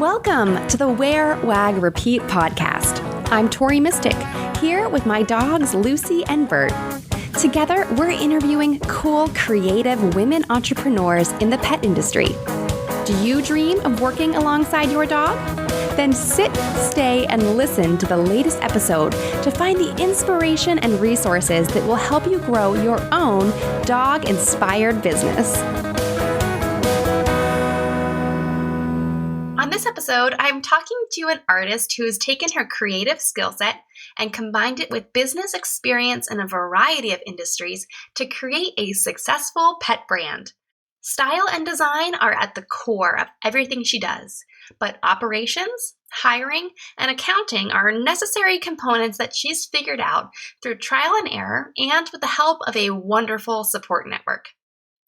Welcome to the Wear, Wag, Repeat podcast. I'm Tori Mystic, here with my dogs Lucy and Bert. Together, we're interviewing cool, creative women entrepreneurs in the pet industry. Do you dream of working alongside your dog? Then sit, stay, and listen to the latest episode to find the inspiration and resources that will help you grow your own dog-inspired business. On this episode, I'm talking to an artist who has taken her creative skill set and combined it with business experience in a variety of industries to create a successful pet brand. Style and design are at the core of everything she does, but operations, hiring, and accounting are necessary components that she's figured out through trial and error and with the help of a wonderful support network.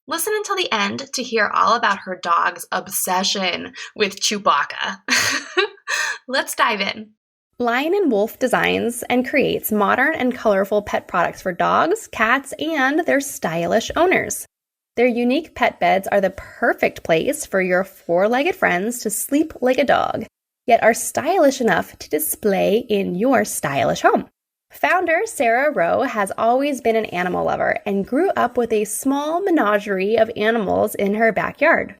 Listen until the end to hear all about her dog's obsession with Chewbacca. Let's dive in. Lion & Wolf designs and creates modern and colorful pet products for dogs, cats, and their stylish owners. Their unique pet beds are the perfect place for your four-legged friends to sleep like a dog, yet are stylish enough to display in your stylish home. Founder Sarah Rowe has always been an animal lover and grew up with a small menagerie of animals in her backyard.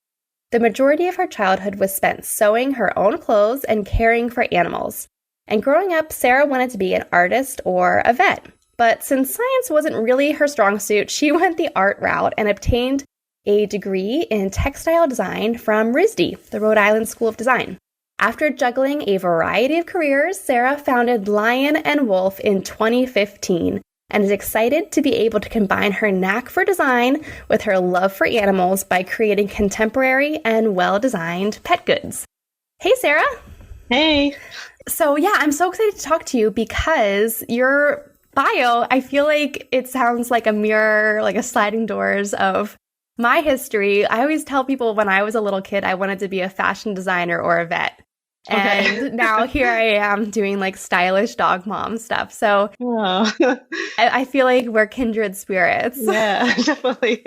The majority of her childhood was spent sewing her own clothes and caring for animals. And growing up, Sarah wanted to be an artist or a vet. But since science wasn't really her strong suit, she went the art route and obtained a degree in textile design from RISD, the Rhode Island School of Design. After juggling a variety of careers, Sarah founded Lion & Wolf in 2015 and is excited to be able to combine her knack for design with her love for animals by creating contemporary and well-designed pet goods. Hey, Sarah. Hey. So yeah, I'm so excited to talk to you because your bio, I feel like it sounds like a mirror, like a sliding doors of my history. I always tell people when I was a little kid, I wanted to be a fashion designer or a vet. And now here I am doing like stylish dog mom stuff. So I feel like we're kindred spirits. Yeah, definitely.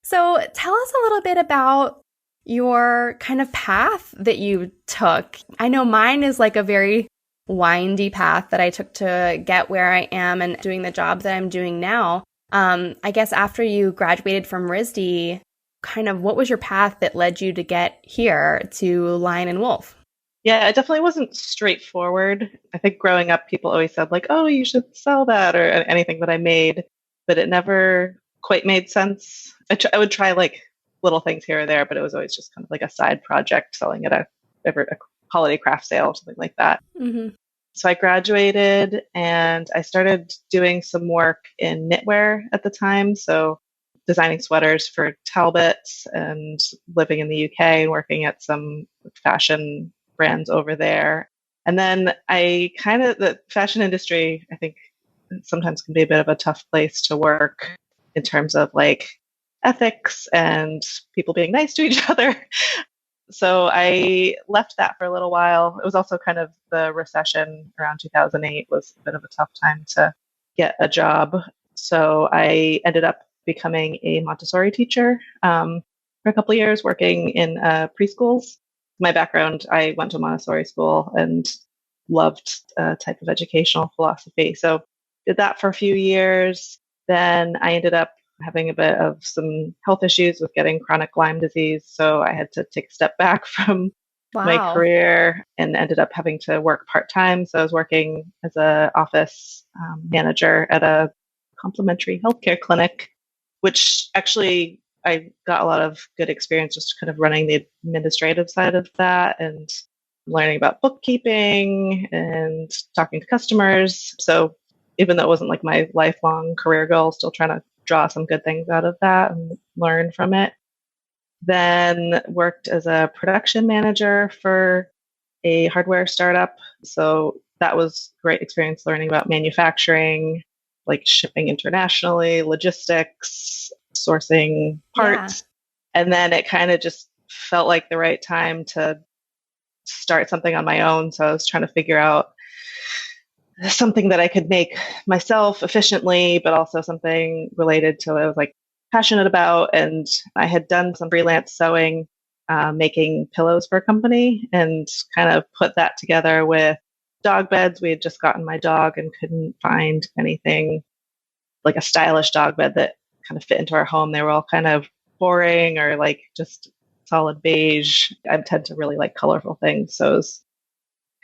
So tell us a little bit about your kind of path that you took. I know mine is like a very windy path that I took to get where I am and doing the job that I'm doing now. I guess after you graduated from RISD, kind of what was your path that led you to get here to Lion & Wolf? Yeah, it definitely wasn't straightforward. I think growing up, people always said like, oh, you should sell that or anything that I made, but it never quite made sense. I would try like little things here or there, but it was always just kind of like a side project selling at a holiday craft sale or something like that. Mm-hmm. So I graduated and I started doing some work in knitwear at the time. So designing sweaters for Talbots and living in the UK and working at some fashion brands over there. And then the fashion industry, I think sometimes can be a bit of a tough place to work in terms of like ethics and people being nice to each other. So I left that for a little while. It was also kind of the recession around 2008 was a bit of a tough time to get a job. So I ended up becoming a Montessori teacher for a couple of years, working in preschools. My background, I went to Montessori school and loved type of educational philosophy. So did that for a few years. Then I ended up having a bit of some health issues with getting chronic Lyme disease. So I had to take a step back from my career and ended up having to work part-time. So I was working as an office manager at a complementary healthcare clinic, which actually I got a lot of good experience just kind of running the administrative side of that and learning about bookkeeping and talking to customers. So even though it wasn't like my lifelong career goal, still trying to draw some good things out of that and learn from it. Then worked as a production manager for a hardware startup. So that was great experience learning about manufacturing, like shipping internationally, logistics, sourcing parts. Yeah. And then it kind of just felt like the right time to start something on my own. So I was trying to figure out something that I could make myself efficiently, but also something related to what I was like passionate about. And I had done some freelance sewing making pillows for a company and kind of put that together with dog beds. We had just gotten my dog and couldn't find anything like a stylish dog bed that kind of fit into our home. They were all kind of boring or like just solid beige. I tend to really like colorful things. So it was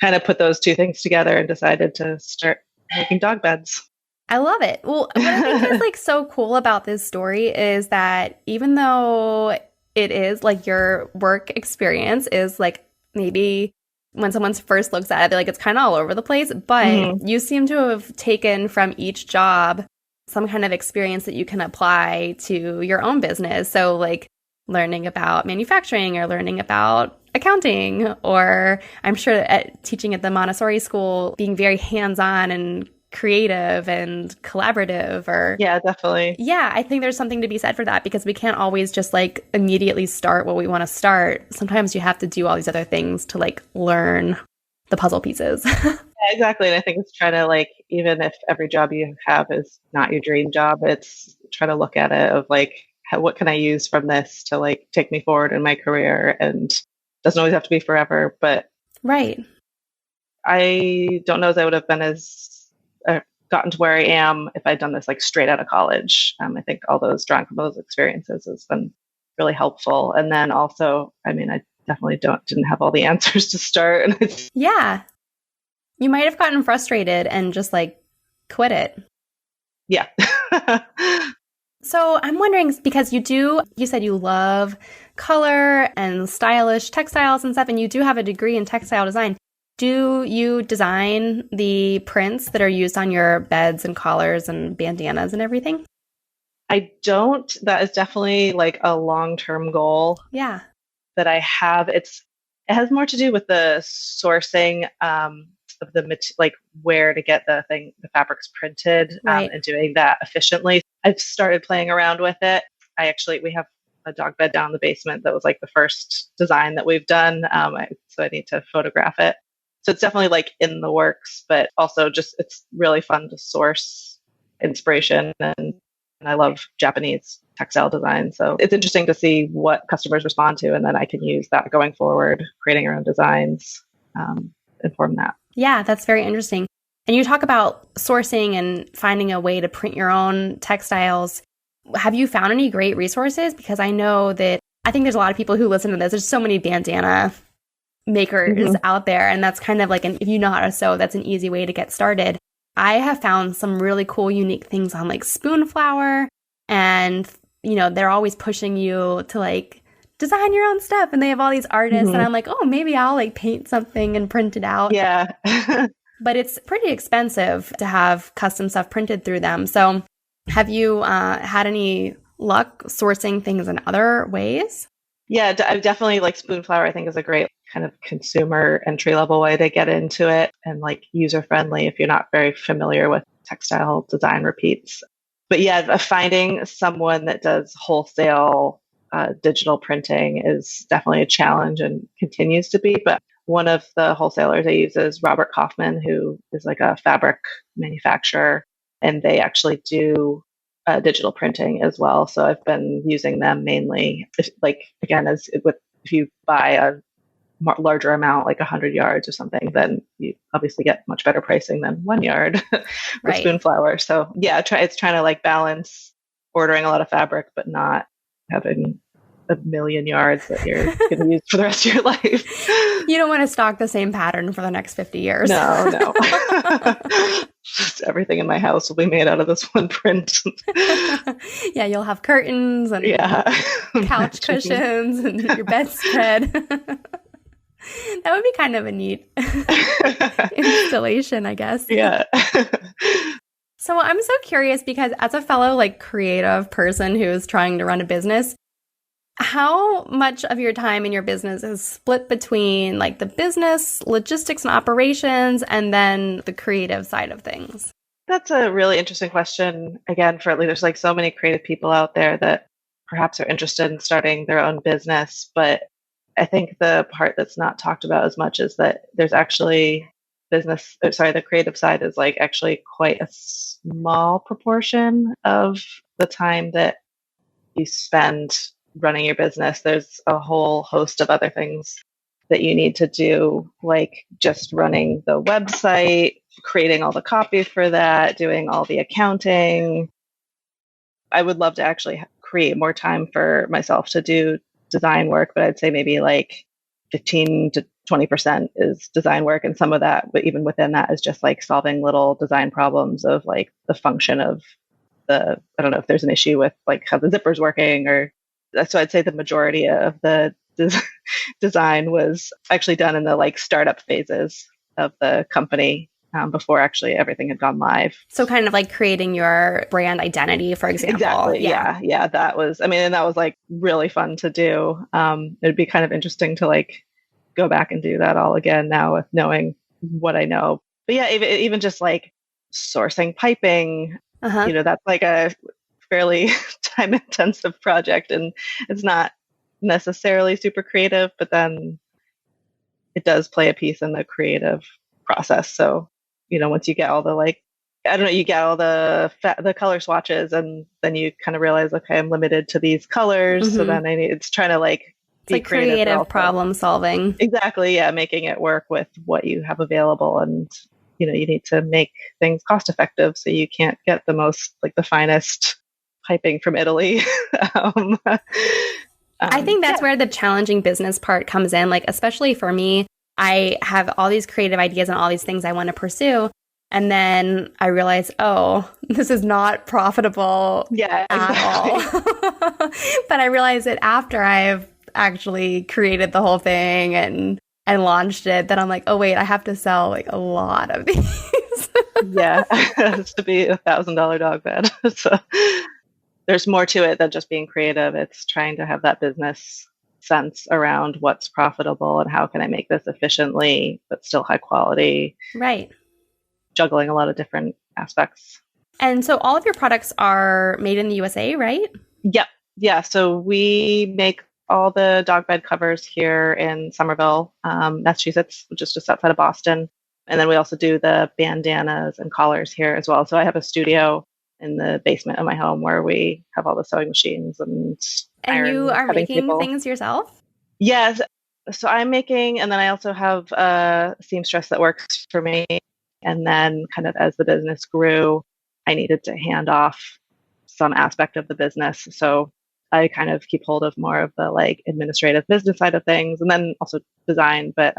kind of put those two things together and decided to start making dog beds. I love it. Well, what I think is like so cool about this story is that even though it is like your work experience is like maybe when someone first looks at it, they're like it's kind of all over the place, but you seem to have taken from each job some kind of experience that you can apply to your own business. So like learning about manufacturing or learning about accounting, or I'm sure at teaching at the Montessori school, being very hands-on and creative and collaborative. Or yeah, definitely. Yeah, I think there's something to be said for that because we can't always just like immediately start what we want to start. Sometimes you have to do all these other things to like learn the puzzle pieces. Yeah, exactly. And I think it's trying to like, even if every job you have is not your dream job, it's trying to look at it of like, what can I use from this to like take me forward in my career? And doesn't always have to be forever, but right. I don't know as I would have been as gotten to where I am if I'd done this like straight out of college. I think all those drawing from those experiences has been really helpful. And then also, I mean, I definitely didn't have all the answers to start. Yeah. You might have gotten frustrated and just like quit it. Yeah. So I'm wondering, because you said you love color and stylish textiles and stuff, and you do have a degree in textile design. Do you design the prints that are used on your beds and collars and bandanas and everything? I don't. That is definitely like a long-term goal. Yeah. That I have. It has more to do with the sourcing of the like where to get the fabrics printed, right. And doing that efficiently. I've started playing around with it. We have a dog bed down in the basement that was like the first design that we've done. So I need to photograph it. So it's definitely like in the works, but also just it's really fun to source inspiration, and I love Japanese textile design. So it's interesting to see what customers respond to, and then I can use that going forward, creating our own designs, inform that. Yeah, that's very interesting. And you talk about sourcing and finding a way to print your own textiles. Have you found any great resources? Because I know that I think there's a lot of people who listen to this. There's so many bandana makers out there. And that's kind of like, if you know how to sew, that's an easy way to get started. I have found some really cool, unique things on like Spoonflower. And, they're always pushing you to like design your own stuff. And they have all these artists. And I'm like, oh, maybe I'll like paint something and print it out. Yeah. But it's pretty expensive to have custom stuff printed through them. So have you had any luck sourcing things in other ways? Yeah, I definitely like Spoonflower. I think is a great kind of consumer entry level way to get into it, and like user friendly if you're not very familiar with textile design repeats. But yeah, finding someone that does wholesale digital printing is definitely a challenge and continues to be. But one of the wholesalers I use is Robert Kaufman, who is like a fabric manufacturer, and they actually do digital printing as well. So I've been using them mainly. If you buy a larger amount, like 100 yards or something, then you obviously get much better pricing than 1 yard for right. Spoonflower. So yeah, it's trying to like balance ordering a lot of fabric, but not having a million yards that you're going to use for the rest of your life. You don't want to stock the same pattern for the next 50 years. No. Just everything in my house will be made out of this one print. Yeah, you'll have curtains and couch cushions and your bedspread. That would be kind of a neat installation, I guess. Yeah. So I'm so curious because as a fellow like creative person who is trying to run a business, how much of your time in your business is split between like the business, logistics and operations, and then the creative side of things? That's a really interesting question. Again, there's like so many creative people out there that perhaps are interested in starting their own business. But I think the part that's not talked about as much is that there's actually the creative side is like actually quite a small proportion of the time that you spend running your business, there's a whole host of other things that you need to do, like just running the website, creating all the copy for that, doing all the accounting. I would love to actually create more time for myself to do design work, but I'd say maybe like 15 to 20% is design work. And some of that, but even within that, is just like solving little design problems of like the function of I don't know if there's an issue with like how the zipper's working, or so I'd say the majority of the design was actually done in the like startup phases of the company, before actually everything had gone live. So kind of like creating your brand identity, for example. Exactly. Yeah. That was, and that was like really fun to do. It'd be kind of interesting to like go back and do that all again now with knowing what I know. But yeah, even just like sourcing piping, that's like a fairly time intensive project, and it's not necessarily super creative, but then it does play a piece in the creative process. So, once you get all the like, I don't know, you get all the color swatches, and then you kind of realize, okay, I'm limited to these colors. So then it's trying to like, it's like creative problem solving. Exactly. Yeah. Making it work with what you have available. And, you need to make things cost effective. So you can't get the most, like the finest piping from Italy. I think that's where the challenging business part comes in. Like, especially for me, I have all these creative ideas and all these things I want to pursue. And then I realize, oh, this is not profitable at all. But I realize it after I've actually created the whole thing and launched it, that I'm like, oh, wait, I have to sell like a lot of these. Yeah, it has to be $1,000 dog bed. So there's more to it than just being creative. It's trying to have that business sense around what's profitable and how can I make this efficiently, but still high quality. Right. Juggling a lot of different aspects. And so all of your products are made in the USA, right? Yep. Yeah. So we make all the dog bed covers here in Somerville, Massachusetts, which is just outside of Boston. And then we also do the bandanas and collars here as well. So I have a studio in the basement of my home where we have all the sewing machines and you are making things yourself? Yes. So I'm making, and then I also have a seamstress that works for me. And then kind of as the business grew, I needed to hand off some aspect of the business. So I kind of keep hold of more of the like administrative business side of things, and then also design. But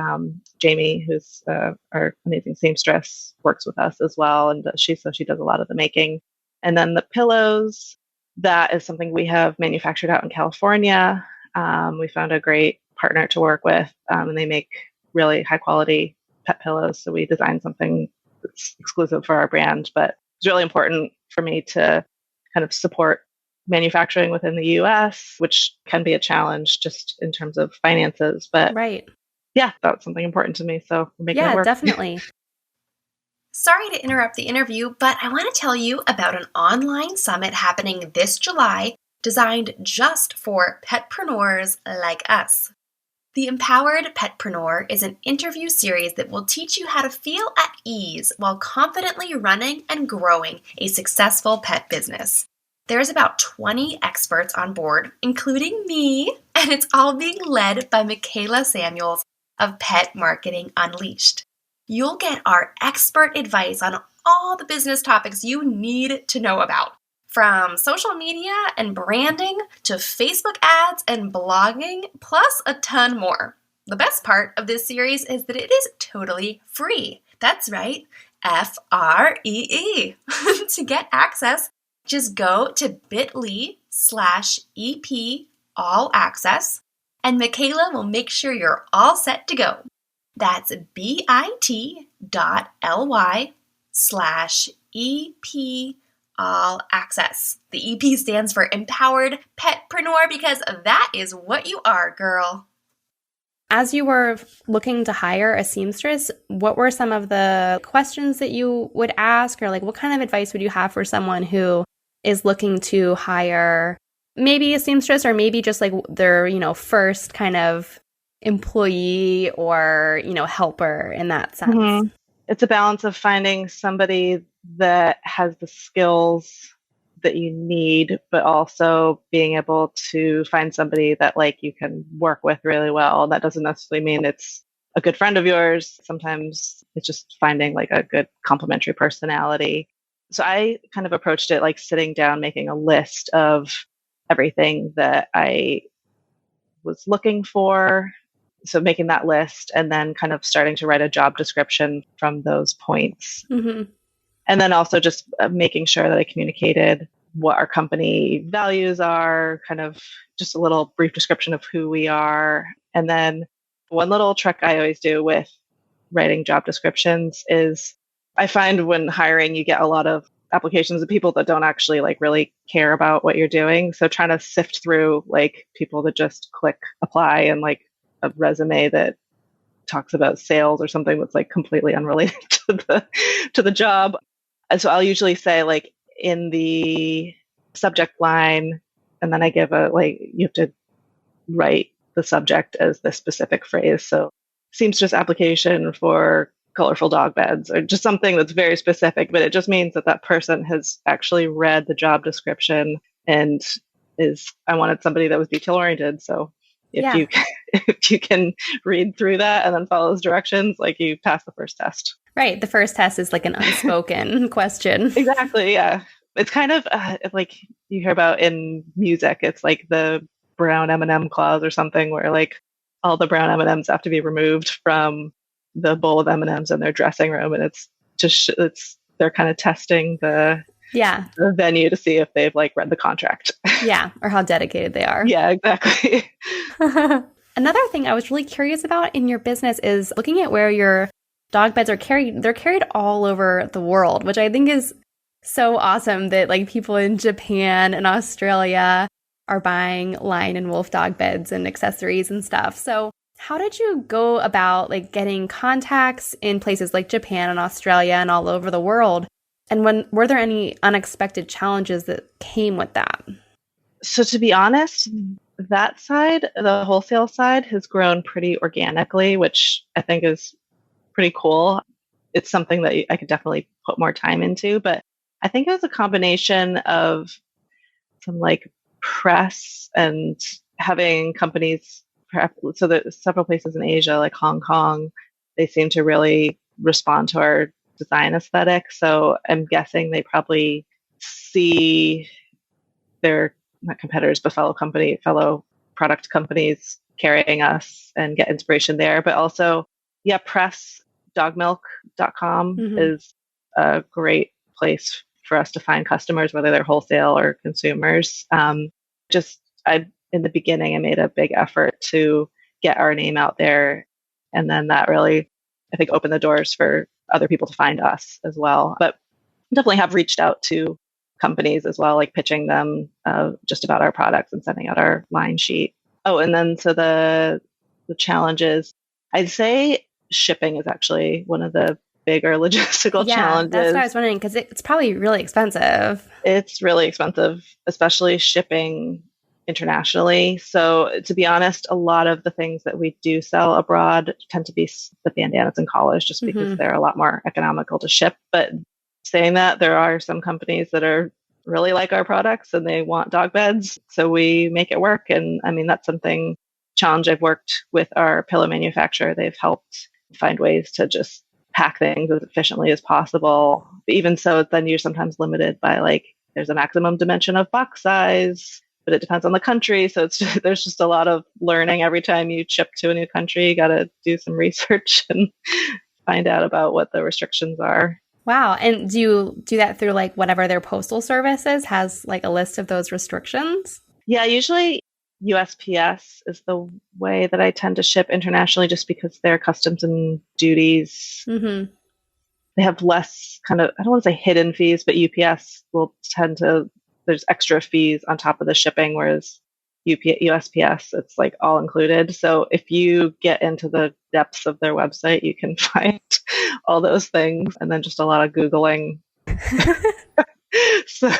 Jamie, who's our amazing seamstress, works with us as well. And she does a lot of the making. And then the pillows, that is something we have manufactured out in California. We found a great partner to work with, and they make really high quality pet pillows. So we designed something that's exclusive for our brand, but it's really important for me to kind of support manufacturing within the US, which can be a challenge just in terms of finances. But right. Yeah, that's something important to me. So we're making it work. Yeah, definitely. Sorry to interrupt the interview, but I want to tell you about an online summit happening this July designed just for petpreneurs like us. The Empowered Petpreneur is an interview series that will teach you how to feel at ease while confidently running and growing a successful pet business. There's about 20 experts on board, including me, and it's all being led by Michaela Samuels of Pet Marketing Unleashed. You'll get our expert advice on all the business topics you need to know about, from social media and branding to Facebook ads and blogging, plus a ton more. The best part of this series is that it is totally free. That's right, FREE. To get access, just go to bit.ly/EP all access, and Michaela will make sure you're all set to go. That's bit.ly/EP all access. The EP stands for Empowered Petpreneur, because that is what you are, girl. As you were looking to hire a seamstress, what were some of the questions that you would ask, or like what kind of advice would you have for someone who is looking to hire maybe a seamstress, or maybe just like their, first kind of employee or, helper in that sense? It's a balance of finding somebody that has the skills that you need, but also being able to find somebody that like you can work with really well. And that doesn't necessarily mean it's a good friend of yours. Sometimes it's just finding like a good complementary personality. So I kind of approached it like sitting down, making a list of everything that I was looking for. So making that list and then kind of starting to write a job description from those points. Mm-hmm. And then also just making sure that I communicated what our company values are, kind of just a little brief description of who we are. And then one little trick I always do with writing job descriptions is I find when hiring, you get a lot of applications of people that don't actually like really care about what you're doing. So trying to sift through like people that just click apply and like a resume that talks about sales or something that's like completely unrelated to the job. And so I'll usually say like in the subject line, and then I give a like you have to write the subject as the specific phrase. So seamstress application for colorful dog beds, or just something that's very specific, but it just means that that person has actually read the job description and I wanted somebody that was detail oriented. So if you can read through that and then follow those directions, like you pass the first test. Right. The first test is like an unspoken question. Exactly. Yeah. It's kind of like you hear about in music. It's like the brown M&M clause or something where like all the brown M&Ms have to be removed from the bowl of M&Ms in their dressing room. And it's just, they're kind of testing the venue to see if they've like read the contract. Yeah. Or how dedicated they are. Yeah, exactly. Another thing I was really curious about in your business is looking at where your dog beds are carried. They're carried all over the world, which I think is so awesome that like people in Japan and Australia are buying Lion and Wolf dog beds and accessories and stuff. So how did you go about like getting contacts in places like Japan and Australia and all over the world? And were there any unexpected challenges that came with that? So to be honest, that side, the wholesale side, has grown pretty organically, which I think is pretty cool. It's something that I could definitely put more time into, but I think it was a combination of some like press and having companies, so there's several places in Asia, like Hong Kong, they seem to really respond to our design aesthetic. So I'm guessing they probably see their not competitors, but fellow product companies carrying us and get inspiration there. But also, press dogmilk.com is a great place for us to find customers, whether they're wholesale or consumers. In the beginning, I made a big effort to get our name out there. And then that really, I think, opened the doors for other people to find us as well. But definitely have reached out to companies as well, like pitching them just about our products and sending out our line sheet. Oh, and then so the challenges, I'd say shipping is actually one of the bigger logistical challenges. That's what I was wondering, because it's probably really expensive. It's really expensive, especially shipping internationally. So to be honest, a lot of the things that we do sell abroad tend to be the bandanas and collars just because they're a lot more economical to ship. But saying that, there are some companies that are really like our products and they want dog beds. So we make it work. And I mean, that's something challenge I've worked with our pillow manufacturer. They've helped find ways to just pack things as efficiently as possible. But even so, then you're sometimes limited by like, there's a maximum dimension of box size, but it depends on the country. So there's just a lot of learning every time you ship to a new country. You got to do some research and find out about what the restrictions are. Wow. And do you do that through like whatever their postal service has like a list of those restrictions? Yeah, usually USPS is the way that I tend to ship internationally just because their customs and duties, they have less kind of, I don't want to say hidden fees, but UPS will tend to, there's extra fees on top of the shipping, whereas USPS, it's like all included. So if you get into the depths of their website, you can find all those things and then just a lot of Googling. So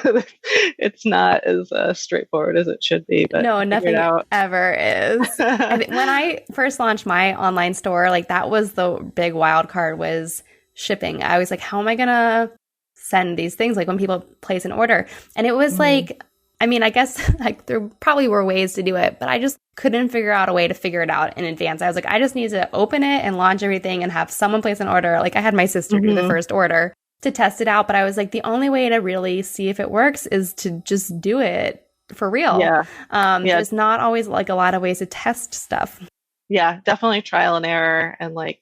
it's not as straightforward as it should be. But no, nothing ever is. When I first launched my online store, like that was the big wild card was shipping. I was like, how am I going to send these things, like when people place an order. And it was like, I mean, I guess like there probably were ways to do it, but I just couldn't figure out a way to figure it out in advance. I was like, I just need to open it and launch everything and have someone place an order. Like I had my sister do the first order to test it out, but I was like, the only way to really see if it works is to just do it for real. There's not always like a lot of ways to test stuff. Yeah, definitely trial and error, and like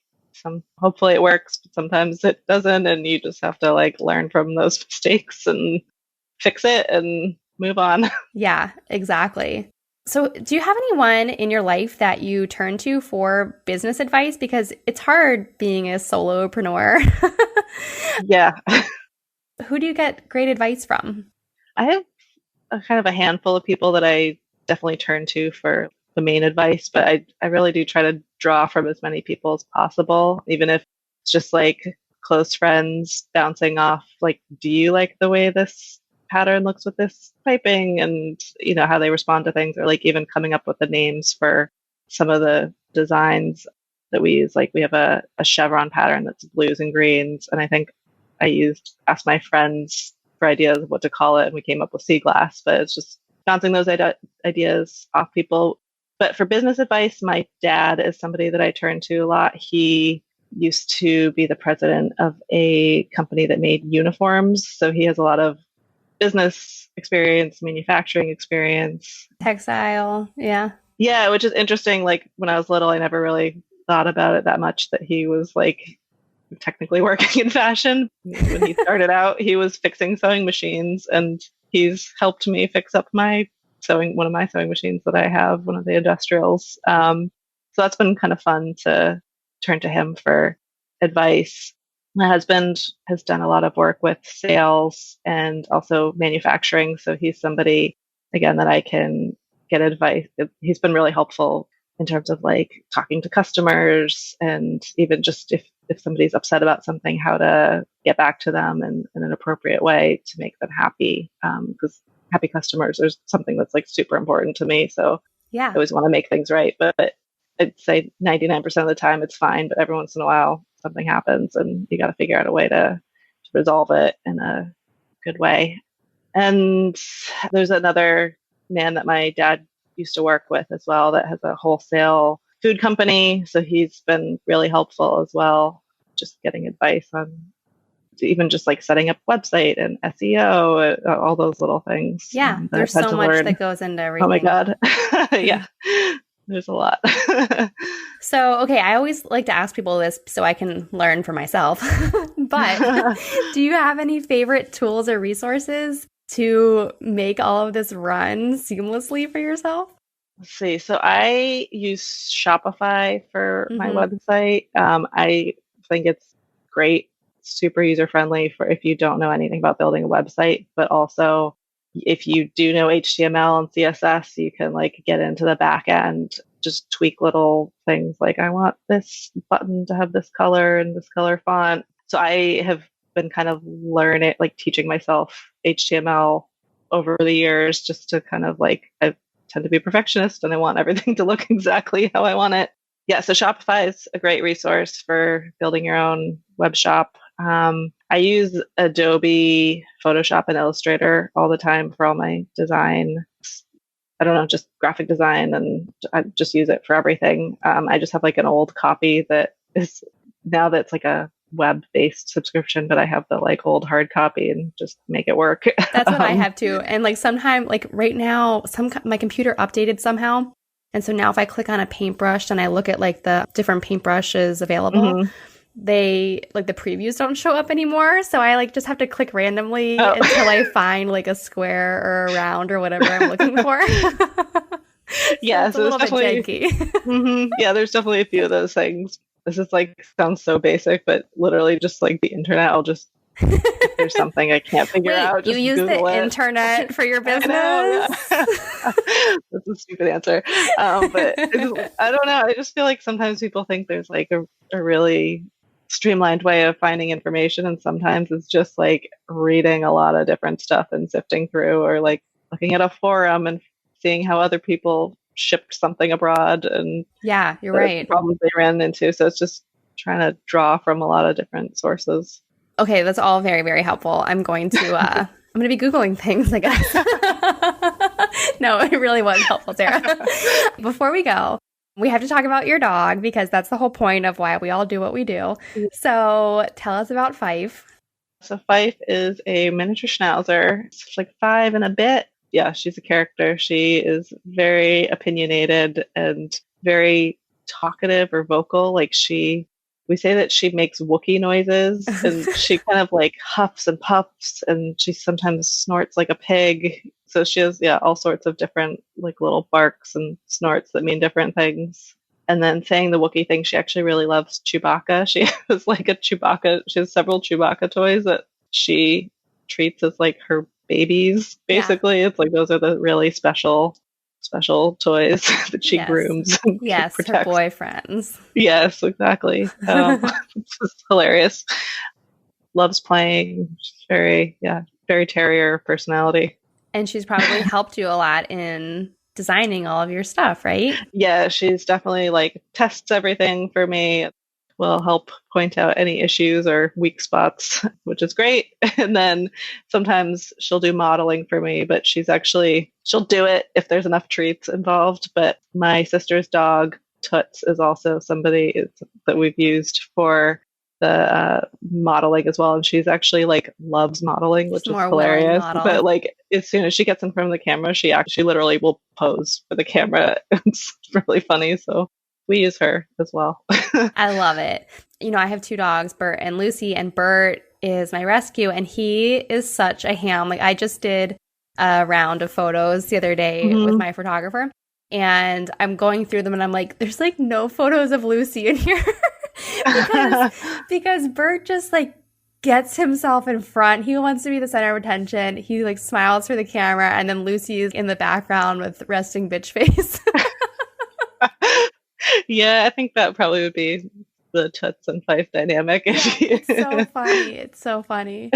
hopefully it works, but sometimes it doesn't, and you just have to like learn from those mistakes and fix it and move on. Yeah, exactly. So do you have anyone in your life that you turn to for business advice? Because it's hard being a solopreneur. Yeah. Who do you get great advice from? I have a kind of a handful of people that I definitely turn to for the main advice, but I really do try to draw from as many people as possible, even if it's just like close friends bouncing off, like, do you like the way this pattern looks with this piping, and you know how they respond to things, or like even coming up with the names for some of the designs that we use. Like we have a chevron pattern that's blues and greens, and I think I asked my friends for ideas of what to call it, and we came up with sea glass. But it's just bouncing those ideas off people. But for business advice, my dad is somebody that I turn to a lot. He used to be the president of a company that made uniforms, so he has a lot of business experience, manufacturing experience. Textile, yeah. Yeah, which is interesting. Like when I was little, I never really thought about it that much, that he was like technically working in fashion. When he started out, he was fixing sewing machines, and he's helped me fix up one of my sewing machines that I have, one of the industrials. So that's been kind of fun to turn to him for advice. My husband has done a lot of work with sales and also manufacturing. So he's somebody, again, that I can get advice. He's been really helpful in terms of like talking to customers, and even just if somebody's upset about something, how to get back to them in an appropriate way to make them happy. Because happy customers is something that's like super important to me. So yeah, I always want to make things right, but I'd say 99% of the time it's fine, but every once in a while something happens and you got to figure out a way to resolve it in a good way. And there's another man that my dad used to work with as well that has a wholesale food company. So he's been really helpful as well, just getting advice on even just like setting up website and SEO, all those little things. Yeah, there's so much that goes into everything. Oh my God. Yeah. There's a lot. So, okay, I always like to ask people this so I can learn for myself. But do you have any favorite tools or resources to make all of this run seamlessly for yourself? Let's see. So I use Shopify for my website. I think it's great, super user-friendly for if you don't know anything about building a website, but also if you do know HTML and CSS, you can like get into the back end, just tweak little things like I want this button to have this color and this color font. So I have been kind of teaching myself HTML over the years, just to kind of like, I tend to be a perfectionist and I want everything to look exactly how I want it. Yeah, so Shopify is a great resource for building your own web shop. I use Adobe Photoshop and Illustrator all the time for all my design. I don't know, just graphic design, and I just use it for everything. I just have like an old copy that is now that's like a web-based subscription, but I have the like old hard copy and just make it work. That's what I have too. And like sometime, like right now, my computer updated somehow. And so now if I click on a paintbrush and I look at like the different paintbrushes available, they like the previews don't show up anymore. So I like just have to click randomly until I find like a square or a round or whatever I'm looking for. Yeah, so it's a little bit janky. Yeah, there's definitely a few of those things. This is like sounds so basic, but literally just like the internet, I'll just if there's something I can't figure out. Just you use Google the internet for your business? That's a stupid answer. But I don't know. I just feel like sometimes people think there's like a really streamlined way of finding information, and sometimes it's just like reading a lot of different stuff and sifting through, or like looking at a forum and seeing how other people shipped something abroad and you're right, problems they ran into. So it's just trying to draw from a lot of different sources. Okay, that's all very, very helpful. I'm going to be Googling things, I guess. No, it really was helpful, Sarah. Before we go, we have to talk about your dog because that's the whole point of why we all do what we do. So tell us about Pheiff. So Pheiff is a miniature schnauzer. She's like 5 and a bit. Yeah, she's a character. She is very opinionated and very talkative or vocal. We say that she makes Wookiee noises, and she kind of like huffs and puffs, and she sometimes snorts like a pig. So she has, all sorts of different like little barks and snorts that mean different things. And then saying the Wookiee thing, she actually really loves Chewbacca. She has like a Chewbacca. She has several Chewbacca toys that she treats as like her babies. Basically, it's like those are the really special toys that she grooms and protects. Her boyfriends. Yes, exactly. It's just hilarious. Loves playing. She's very terrier personality. And she's probably helped you a lot in designing all of your stuff, right? Yeah, she's definitely like tests everything for me. Will help point out any issues or weak spots, which is great. And then sometimes she'll do modeling for me, but she'll do it if there's enough treats involved. But my sister's dog, Toots, is also somebody that we've used for the modeling as well. And she's actually like loves modeling, which is hilarious. But like as soon as she gets in front of the camera, she literally will pose for the camera. It's really funny. So we use her as well. I love it. I have 2 dogs, Bert and Lucy, and Bert is my rescue, and he is such a ham. Like I just did a round of photos the other day with my photographer, and I'm going through them, and I'm like, there's like no photos of Lucy in here because Bert just like gets himself in front. He wants to be the center of attention. He like smiles for the camera, and then Lucy is in the background with resting bitch face. Yeah, I think that probably would be the Toots and Pheiff dynamic. It's so funny. It's so funny.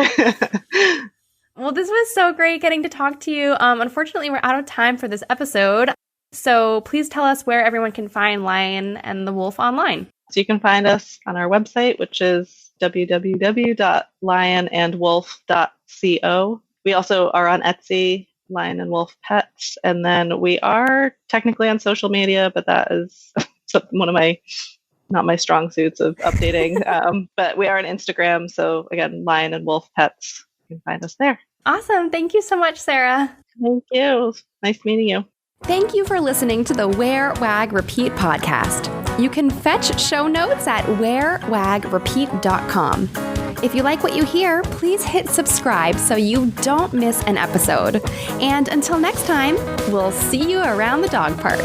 Well, this was so great getting to talk to you. Unfortunately, we're out of time for this episode. So please tell us where everyone can find Lion and the Wolf online. So you can find us on our website, which is www.lionandwolf.co. We also are on Etsy, Lion and Wolf Pets. And then we are technically on social media, but that is one of not my strong suits of updating. But we are on Instagram. So again, Lion and Wolf Pets. You can find us there. Awesome. Thank you so much, Sarah. Thank you. Nice meeting you. Thank you for listening to the Wear, Wag, Repeat podcast. You can fetch show notes at wearwagrepeat.com. If you like what you hear, please hit subscribe so you don't miss an episode. And until next time, we'll see you around the dog park.